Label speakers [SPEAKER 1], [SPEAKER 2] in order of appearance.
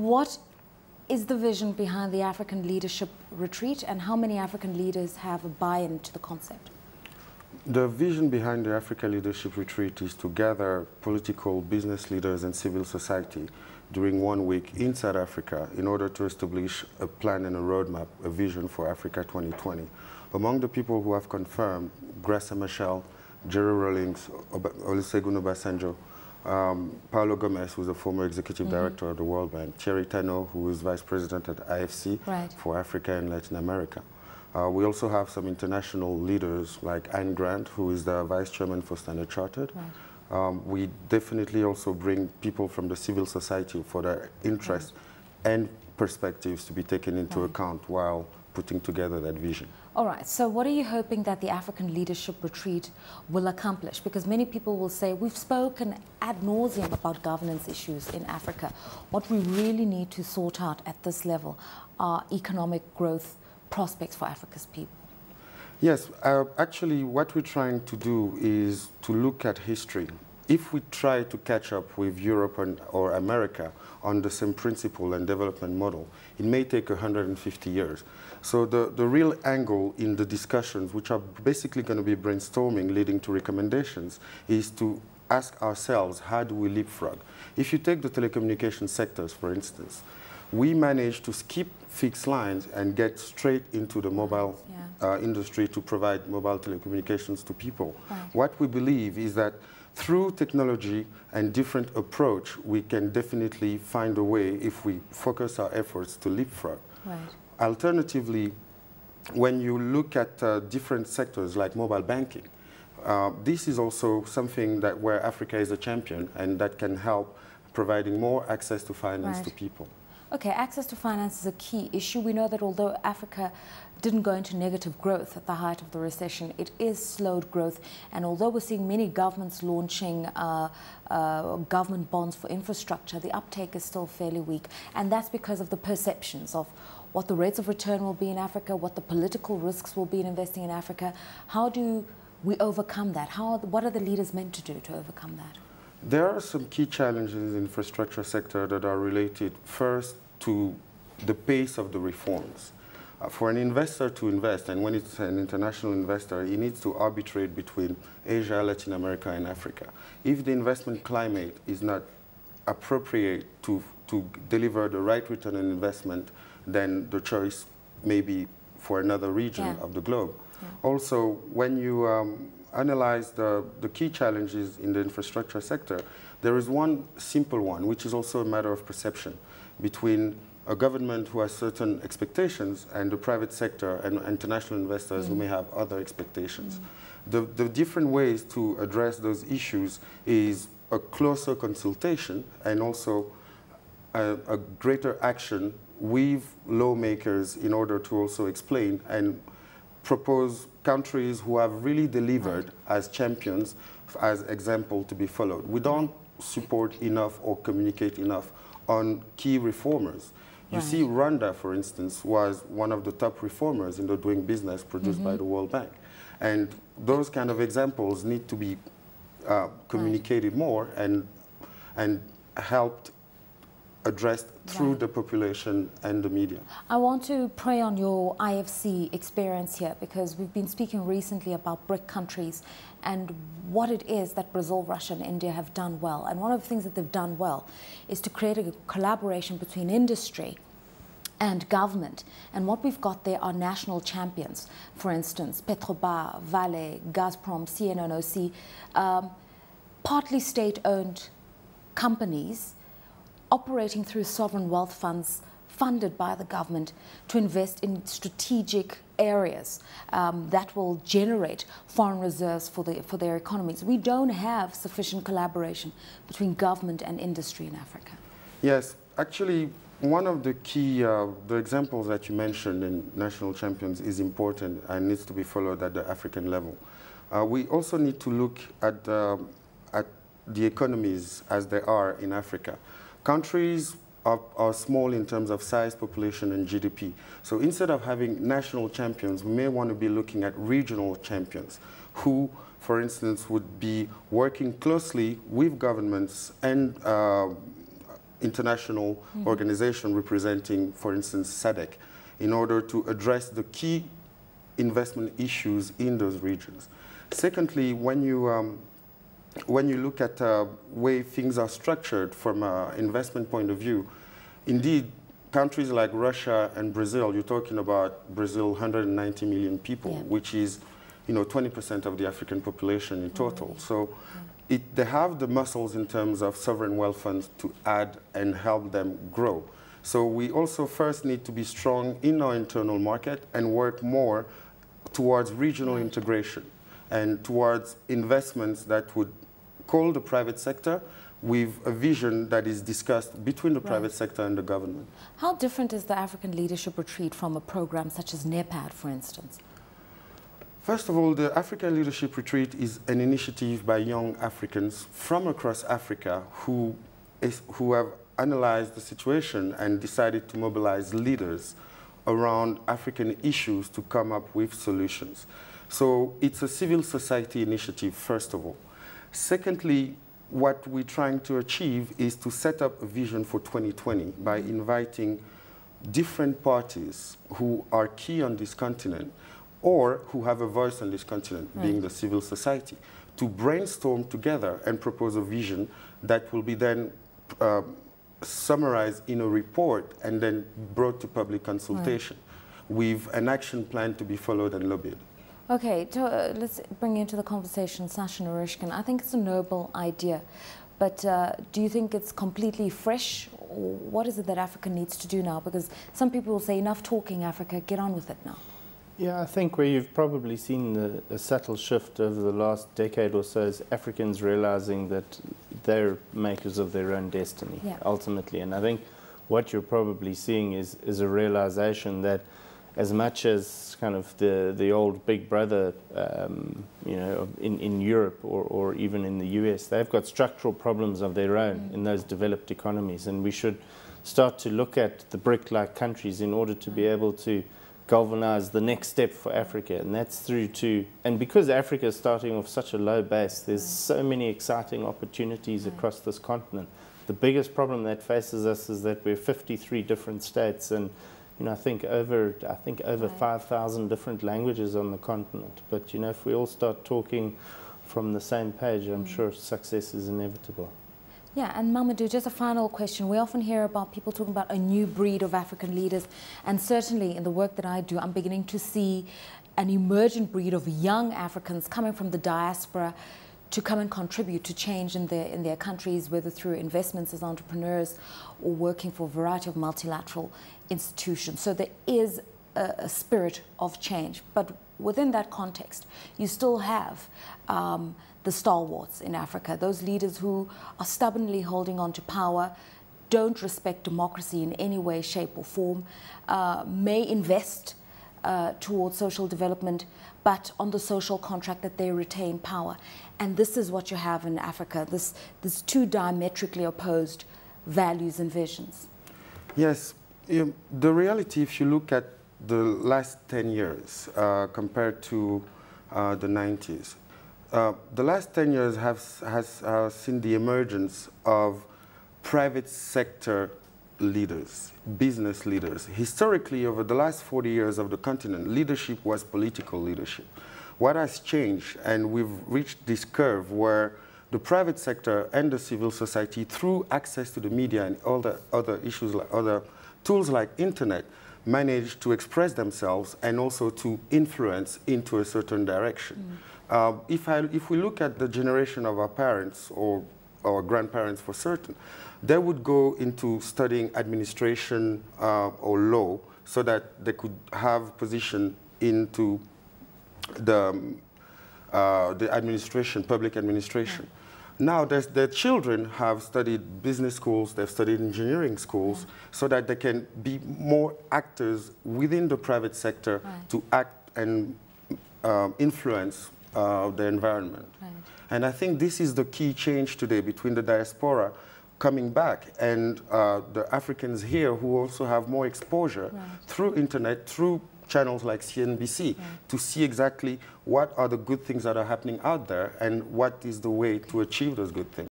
[SPEAKER 1] What is the vision behind the African Leadership Retreat, and how many African leaders have a buy-in to the concept?
[SPEAKER 2] The vision behind the Africa Leadership Retreat is to gather political, business leaders and civil society during 1 week in South Africa in order to establish a plan and a roadmap, a vision for Africa 2020. Among the people who have confirmed, Graça Machel, Jerry Rawlings, Olusegun Obasanjo, Paulo Gomes, who is a former executive director of the World Bank, Thierry Tano, who is vice president at IFC for Africa and Latin America. We also have some international leaders like Ayn Grant, who is the vice chairman for Standard Chartered. We definitely also bring people from the civil society for their interests and perspectives to be taken into account while putting together that vision.
[SPEAKER 1] All right, so what are you hoping that the African Leadership Retreat will accomplish? Because many people will say, we've spoken ad nauseum about governance issues in Africa. What we really need to sort out at this level are economic growth prospects for Africa's people.
[SPEAKER 2] Yes, actually what we're trying to do is to look at history. If we try to catch up with Europe or America on the same principle and development model, it may take 150 years. So the real angle in the discussions, which are basically going to be brainstorming leading to recommendations, is to ask ourselves, how do we leapfrog? If you take the telecommunication sectors, for instance, we managed to skip fixed lines and get straight into the mobile industry to provide mobile telecommunications to people. What we believe is that through technology and different approach, we can definitely find a way, if we focus our efforts, to leapfrog. Alternatively, when you look at different sectors like mobile banking, this is also something that where Africa is a champion and that can help providing more access to finance to people.
[SPEAKER 1] Okay, access to finance is a key issue. We know that although Africa didn't go into negative growth at the height of the recession, it is slowed growth. And although we're seeing many governments launching government bonds for infrastructure, the uptake is still fairly weak. And that's because of the perceptions of what the rates of return will be in Africa, what the political risks will be in investing in Africa. How do we overcome that? What are the leaders meant to do to overcome that?
[SPEAKER 2] There are some key challenges in the infrastructure sector that are related first to the pace of the reforms. For an investor to invest, and when it's an international investor, he needs to arbitrate between Asia, Latin America, and Africa. If the investment climate is not appropriate to deliver the right return on investment, then the choice may be for another region of the globe. Also, when you analyze the key challenges in the infrastructure sector, there is one simple one, which is also a matter of perception between a government who has certain expectations and the private sector and international investors who may have other expectations. The different ways to address those issues is a closer consultation and also a greater action with lawmakers in order to also explain and propose countries who have really delivered as champions, as example to be followed. We don't support enough or communicate enough on key reformers. You see, Rwanda, for instance, was one of the top reformers in the Doing Business produced by the World Bank. And those kind of examples need to be communicated more and helped addressed through the population and the media.
[SPEAKER 1] I want to prey on your IFC experience here, because we've been speaking recently about BRIC countries and what it is that Brazil, Russia and India have done well. And one of the things that they've done well is to create a collaboration between industry and government. And what we've got there are national champions. For instance, Petrobras, Vale, Gazprom, CNNOC, partly state-owned companies operating through sovereign wealth funds funded by the government to invest in strategic areas that will generate foreign reserves for their economies. We don't have sufficient collaboration between government and industry in Africa.
[SPEAKER 2] Yes, actually, one of the key, the examples that you mentioned in national champions is important and needs to be followed at the African level. We also need to look at the economies as they are in Africa. Countries are small in terms of size, population, and GDP. So instead of having national champions, we may want to be looking at regional champions who, for instance, would be working closely with governments and international organization representing, for instance, SADC, in order to address the key investment issues in those regions. Secondly, when you look at the way things are structured from an investment point of view, indeed, countries like Russia and Brazil, you're talking about Brazil, 190 million people, which is, 20% of the African population in total. So they have the muscles in terms of sovereign wealth funds to add and help them grow. So we also first need to be strong in our internal market and work more towards regional integration and towards investments that would call the private sector with a vision that is discussed between the private sector and the government.
[SPEAKER 1] How different is the African Leadership Retreat from a program such as NEPAD, for instance?
[SPEAKER 2] First of all, the African Leadership Retreat is an initiative by young Africans from across Africa who have analyzed the situation and decided to mobilize leaders around African issues to come up with solutions. So it's a civil society initiative, first of all. Secondly, what we're trying to achieve is to set up a vision for 2020 by inviting different parties who are key on this continent or who have a voice on this continent, being the civil society, to brainstorm together and propose a vision that will be then summarized in a report and then brought to public consultation with an action plan to be followed and lobbied.
[SPEAKER 1] Okay, let's bring into the conversation Sasha Narishkin. I think it's a noble idea, but do you think it's completely fresh? Or what is it that Africa needs to do now? Because some people will say, enough talking, Africa, get on with it now.
[SPEAKER 3] Yeah, I think where you've probably seen a subtle shift over the last decade or so is Africans realizing that they're makers of their own destiny, ultimately. And I think what you're probably seeing is a realization that as much as kind of the old big brother, in Europe or even in the US, they've got structural problems of their own in those developed economies. And we should start to look at the BRIC-like countries in order to be able to galvanize the next step for Africa, and that's through to, and because Africa is starting off such a low base, there's so many exciting opportunities across this continent. The biggest problem that faces us is that we're 53 different states, and I think over 5,000 different languages on the continent. But if we all start talking from the same page, I'm sure success is inevitable.
[SPEAKER 1] Yeah, and Mamadou, just a final question. We often hear about people talking about a new breed of African leaders, and certainly in the work that I do, I'm beginning to see an emergent breed of young Africans coming from the diaspora to come and contribute to change in their countries, whether through investments as entrepreneurs or working for a variety of multilateral institutions. So there is a spirit of change, but within that context, you still have the stalwarts in Africa, those leaders who are stubbornly holding on to power, don't respect democracy in any way, shape or form, may invest towards social development, but on the social contract that they retain power. And this is what you have in Africa, this two diametrically opposed values and visions. Yes,
[SPEAKER 2] the reality, if you look at the last 10 years compared to the 90s, the last 10 years has seen the emergence of private sector leaders, business leaders. Historically, over the last 40 years of the continent, leadership was political leadership. What has changed, and we've reached this curve where the private sector and the civil society, through access to the media and all the other issues, like other tools like internet, manage to express themselves and also to influence into a certain direction. If we look at the generation of our parents or our grandparents for certain, they would go into studying administration or law so that they could have position into the administration, public administration. Now their children have studied business schools, they've studied engineering schools, so that they can be more actors within the private sector to act and influence the environment. And I think this is the key change today between the diaspora coming back and the Africans here who also have more exposure through internet, through channels like CNBC, to see exactly what are the good things that are happening out there and what is the way to achieve those good things.